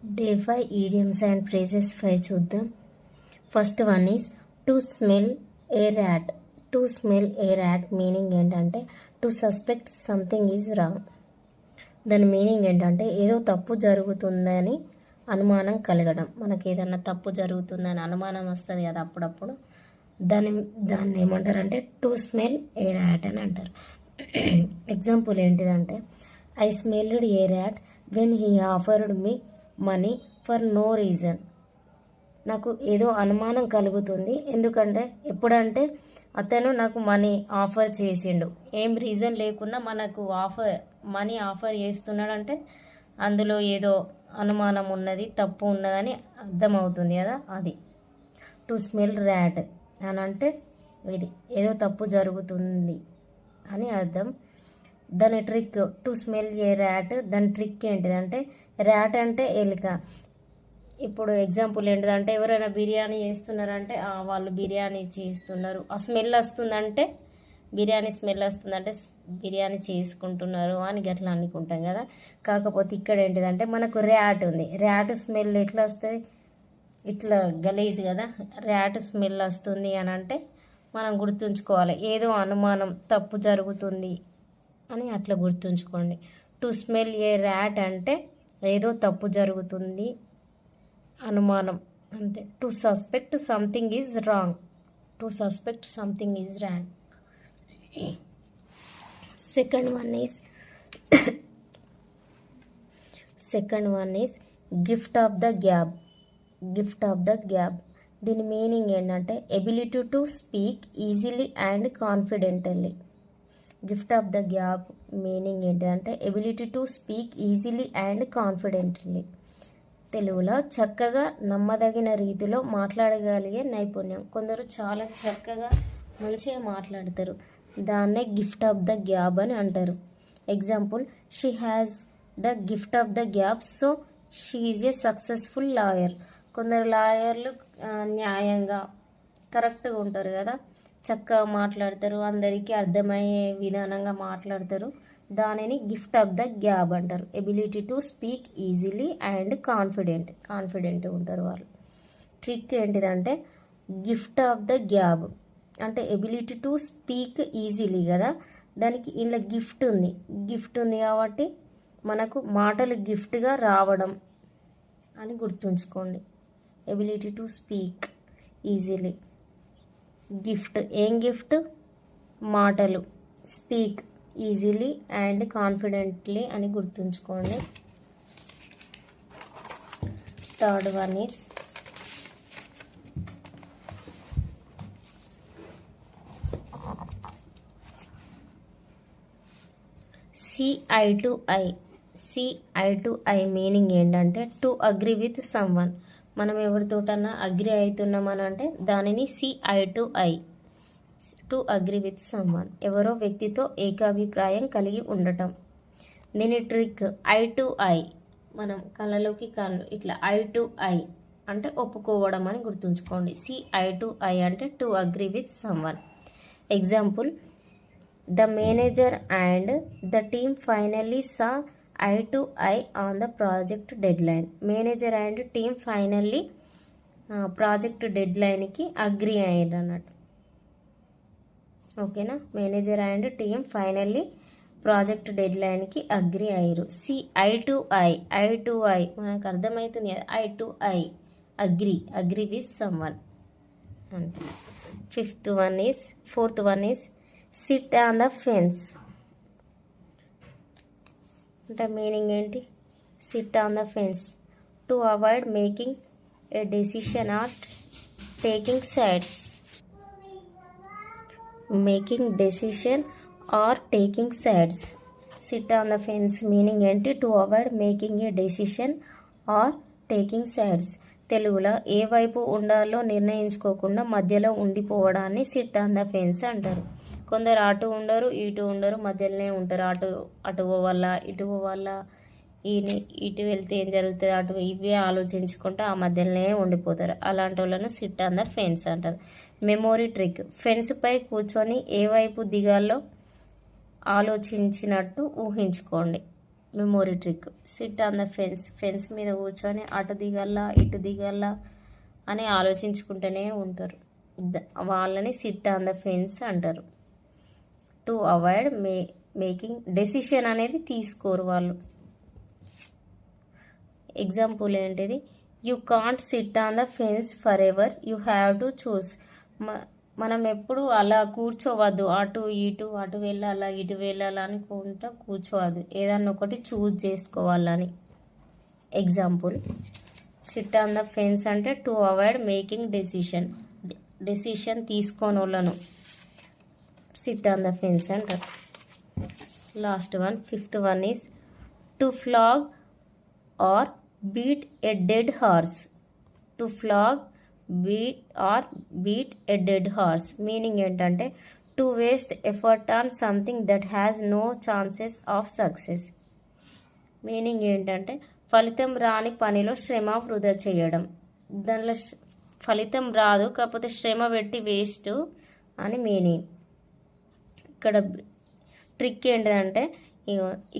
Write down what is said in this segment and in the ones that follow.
Day 5 idioms and phrases 5 చూద్దాం. First one is to smell a rat. To smell a rat meaning ఏంటంటే to suspect something is wrong. దాని meaning ఏంటంటే ఏదో తప్పు జరుగుతుందని అనుమానం కలగడం. మనకి ఏదన్నా తప్పు జరుగుతుందని అనుమానం వస్తుంది కదా అప్పుడప్పుడు, దాన్ని ఏమంటారంటే టు స్మెల్ ఏ ర్యాట్ అని అంటారు. ఎగ్జాంపుల్ ఏంటిదంటే I smelled a rat when he offered me money for no reason. నాకు ఏదో అనుమానం కలుగుతుంది, ఎందుకంటే ఎప్పుడంటే అతను నాకు మనీ ఆఫర్ చేసిండు, ఏం రీజన్ లేకుండా మనకు మనీ ఆఫర్ చేస్తున్నాడంటే అందులో ఏదో అనుమానం ఉన్నది, తప్పు ఉన్నదని అర్థమవుతుంది కదా. అది టు స్మెల్ ర్యాట్ అని అంటే ఇది ఏదో తప్పు జరుగుతుంది అని అర్థం. దాని trick to smell a rat, దాని ట్రిక్ ఏంటిదంటే ర్యాట్ అంటే ఎలుక. ఇప్పుడు ఎగ్జాంపుల్ ఏంటిదంటే ఎవరైనా బిర్యానీ చేస్తున్నారంటే వాళ్ళు బిర్యానీ చేస్తున్నారు, ఆ స్మెల్ వస్తుందంటే బిర్యానీ స్మెల్ వస్తుందంటే బిర్యానీ చేసుకుంటున్నారు అని గట్లా అనుకుంటాం కదా. కాకపోతే ఇక్కడ ఏంటిదంటే మనకు ర్యాట్ ఉంది, ర్యాట్ స్మెల్ ఎట్లా వస్తుంది, ఇట్లా గలీజ్ కదా, ర్యాట్ స్మెల్ వస్తుంది అని అంటే మనం గుర్తుంచుకోవాలి ఏదో అనుమానం తప్పు జరుగుతుంది అని అట్లా గుర్తుంచుకోండి. టు స్మెల్ ఏ ర్యాట్ అంటే ఏదో తప్పు జరుగుతుంది అనుమానం అంతే. To suspect something is wrong. To suspect something is wrong. Second one is gift of the gab. Gift of the gab దీని మీనింగ్ ఏంటంటే ability to speak easily and confidently. Gift of the gab meaning ఏంటంటే ability to speak easily and confidently. తెలుగులో చక్కగా నమ్మదగిన రీతిలో మాట్లాడగలిగే నైపుణ్యం. కొందరు చాలా చక్కగా మంచిగా మాట్లాడతారు, దాన్నే గిఫ్ట్ ఆఫ్ ద గ్యాబ్ అని అంటారు. Example she has the gift of the gap so she is a successful lawyer. కొందరు లాయర్లు న్యాయంగా కరెక్ట్గా ఉంటారు కదా, చక్కగా మాట్లాడతారు, అందరికీ అర్థమయ్యే విధానంగా మాట్లాడతారు, దానిని గిఫ్ట్ ఆఫ్ ద గ్యాబ్ అంటారు. Ability to speak easily and confident ఉంటారు వాళ్ళు. ట్రిక్ ఏంటిదంటే గిఫ్ట్ ఆఫ్ ద గ్యాబ్ అంటే ఎబిలిటీ టు స్పీక్ ఈజీలీ కదా, దానికి ఇలా గిఫ్ట్ ఉంది కాబట్టి మనకు మాటలు గిఫ్ట్గా రావడం అని గుర్తుంచుకోండి. Ability to speak easily, gift ఏం గిఫ్ట్, మాటలు, స్పీక్ ఈజీలీ అండ్ కాన్ఫిడెంట్లీ అని గుర్తుంచుకోండి. Third one is CI to I. CI to I meaning ఏంటంటే టు అగ్రీ విత్ సమ్వన్. మనం ఎవరితోటన్నా అగ్రి అవుతున్నామని అంటే దానిని CI to I, to agree with someone, ఎవరో వ్యక్తితో ఏకాభిప్రాయం కలిగి ఉండటం. దీని ట్రిక్ ఐ టు ఐ, మనం కళ్ళలోకి కళ్ళు ఇట్లా ఐ టు ఐ అంటే ఒప్పుకోవడం అని గుర్తుంచుకోండి. సిఐ టు ఐ అంటే to agree with someone. Example the manager and the team finally saw eye to eye on the project deadline. Manager and team finally project డెడ్ లైన్కి agree అయ్యారు అన్నట్టు. ఓకేనా, manager and team finally project డెడ్ లైన్కి agree అయ్యారు. Eye to eye మనకు అర్థమవుతుంది కదా, eye to eye agree with someone అంటే. Fourth one is sit on the fence. అంటే మీనింగ్ ఏంటి, sit on the fence to avoid making a decision or taking sides. Sit on the fence meaning ఏంటి, to avoid making a decision or taking sides. తెలుగులో ఏ వైపు ఉండాలో నిర్ణయించుకోకుండా మధ్యలో ఉండిపోవడాన్ని సిట్ ఆన్ ద ఫెన్స్ అంటారు. కొందరు అటు ఉండరు ఇటు ఉండరు, మధ్యలోనే ఉంటారు, అటు పోవాలా ఇటు పోవాలా, ఇటు వెళ్తే ఏం జరుగుతుంది, అటు ఇవే ఆలోచించుకుంటూ ఆ మధ్యలోనే ఉండిపోతారు. అలాంటి వాళ్ళను సిట్ ఆన్ ద ఫెన్స్ అంటారు. మెమోరీ ట్రిక్ ఫెన్స్ పై కూర్చొని ఏ వైపు దిగాలో ఆలోచించినట్టు ఊహించుకోండి. Memory trick. SIT on the fence మీద కూర్చొని అటు దిగల్లా ఇటు దిగల్లా అని ఆలోచించుకుంటూనే ఉంటారు. వాళ్ళని సిట్ ఆన్ ద ఫెన్స్ అంటారు. టు అవాయిడ్ మేకింగ్ డెసిషన్ అనేది తీసుకోరు వాళ్ళు. ఎగ్జాంపుల్ ఏంటిది? You can't SIT on the fence for ever, you have to choose. మనం ఎప్పుడు అలా కూర్చోవద్దు, అటు వెళ్ళాలా ఇటు వెళ్ళాలా అనుకుంటా కూర్చోవద్దు, ఏదన్నా ఒకటి చూస్ చేసుకోవాలని. Example, sit on the fence అంటే టు అవాయిడ్ మేకింగ్ డెసిషన్ తీసుకోని వాళ్ళను సిట్ ఆన్ ద ఫెన్స్ అంటారు. Last one, fifth one is to flag or beat a dead horse. To flag, beat a dead horse meaning ఏంటంటే to waste effort on something that has no chances of success. Meaning ఏంటంటే ఫలితం రాని పనిలో శ్రమ వృధా చేయడం. దానిలో ఫలితం రాదు, కాకపోతే శ్రమ పెట్టి వేస్ట్ అని మీనింగ్. ఇక్కడ ట్రిక్ ఏంటిదంటే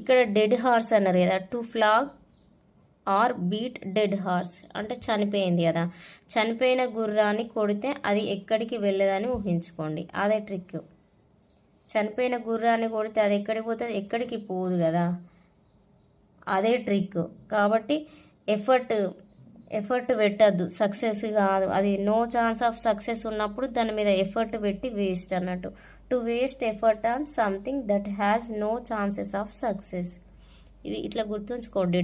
ఇక్కడ డెడ్ హార్స్ అన్నారు కదా, to flag or beat dead horse అంటే చనిపోయింది కదా, చనిపోయిన గుర్రాన్ని కొడితే అది ఎక్కడికి వెళ్ళదని ఊహించుకోండి. అదే ట్రిక్. చనిపోయిన గుర్రాన్ని కొడితే అది ఎక్కడికి పోతుంది? ఎక్కడికి పోదు కదా, అదే ట్రిక్. కాబట్టి ఎఫర్ట్ పెట్టద్దు, సక్సెస్ కాదు, అది నో ఛాన్స్ ఆఫ్ సక్సెస్ ఉన్నప్పుడు దాని మీద ఎఫర్ట్ పెట్టి వేస్ట్ అన్నట్టు. To waste effort on something that has no chances of success. ఇది ఇట్లా గుర్తుంచుకోండి.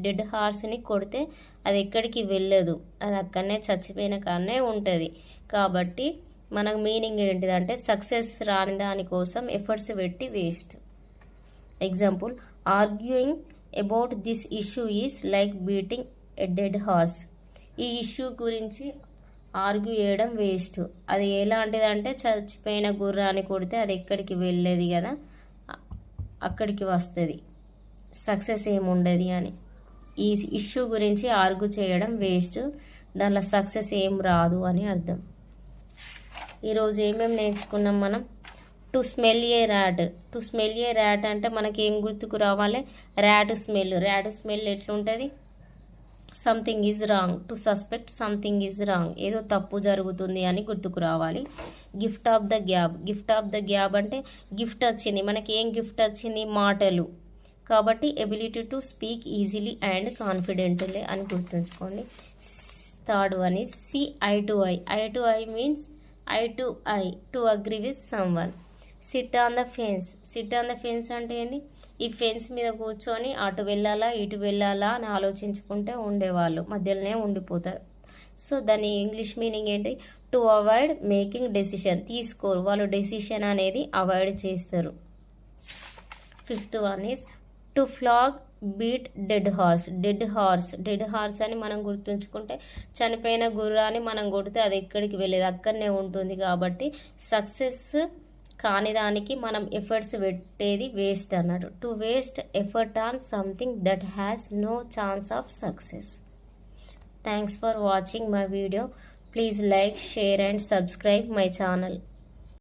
డెడ్ హార్స్ని కొడితే అది ఎక్కడికి వెళ్ళదు, అది అక్కడనే చచ్చిపోయిన కాడనే ఉంటుంది. కాబట్టి మనకు మీనింగ్ ఏంటిదంటే సక్సెస్ రాని దానికోసం ఎఫర్ట్స్ పెట్టి waste. Example, arguing about this issue is like beating a dead horse. ఈ ఇష్యూ గురించి ఆర్గ్యూ చేయడం వేస్ట్. అది ఎలాంటిదంటే చచ్చిపోయిన గుర్రాన్ని కొడితే అది ఎక్కడికి వెళ్ళేది కదా, అక్కడికి వస్తుంది, సక్సెస్ ఏముండదు అని. ఈ ఇష్యూ గురించి ఆర్గ్యూ చేయడం వేస్ట్, దానిలో సక్సెస్ ఏం రాదు అని అర్థం. ఈరోజు ఏమేమి నేర్చుకున్నాం మనం? To smell a rat. To smell a rat అంటే మనకి ఏం గుర్తుకు రావాలి? ర్యాట్ స్మెల్ ఎట్లుంటుంది? Something is wrong. To suspect something is wrong, ఏదో తప్పు జరుగుతుంది అని గుర్తుకు రావాలి. గిఫ్ట్ ఆఫ్ ద గ్యాబ్ అంటే గిఫ్ట్ వచ్చింది, మనకి ఏం గిఫ్ట్ వచ్చింది? మాటలు. కాబట్టి ability to speak easily and confidently అని గుర్తుంచుకోండి. Third one is see eye to eye means I to agree with someone. SIT on the fence అంటే ఏంది? ఈ ఫెన్స్ మీద కూర్చొని అటు వెళ్ళాలా ఇటు వెళ్ళాలా అని ఆలోచించుకుంటే ఉండేవాళ్ళు, మధ్యలోనే ఉండిపోతారు. సో దాని ఇంగ్లీష్ మీనింగ్ ఏంటి? టు అవాయిడ్ మేకింగ్ డెసిషన్, తీసుకోరు వాళ్ళు, డెసిషన్ అనేది అవాయిడ్ చేస్తారు. Fifth one is to flag beat dead horse అని మనం గుర్తుంచుకుంటే చనిపోయిన గుర్రాన్ని మనం కొడితే అది ఎక్కడికి వెళ్ళేది, అక్కడనే ఉంటుంది. కాబట్టి సక్సెస్ కాని దానికి మనం ఎఫర్ట్స్ పెట్టేది వేస్ట్ అన్నాడు. To waste effort on something that has no chance of success. Thanks for watching my video. Please like, share and subscribe my channel.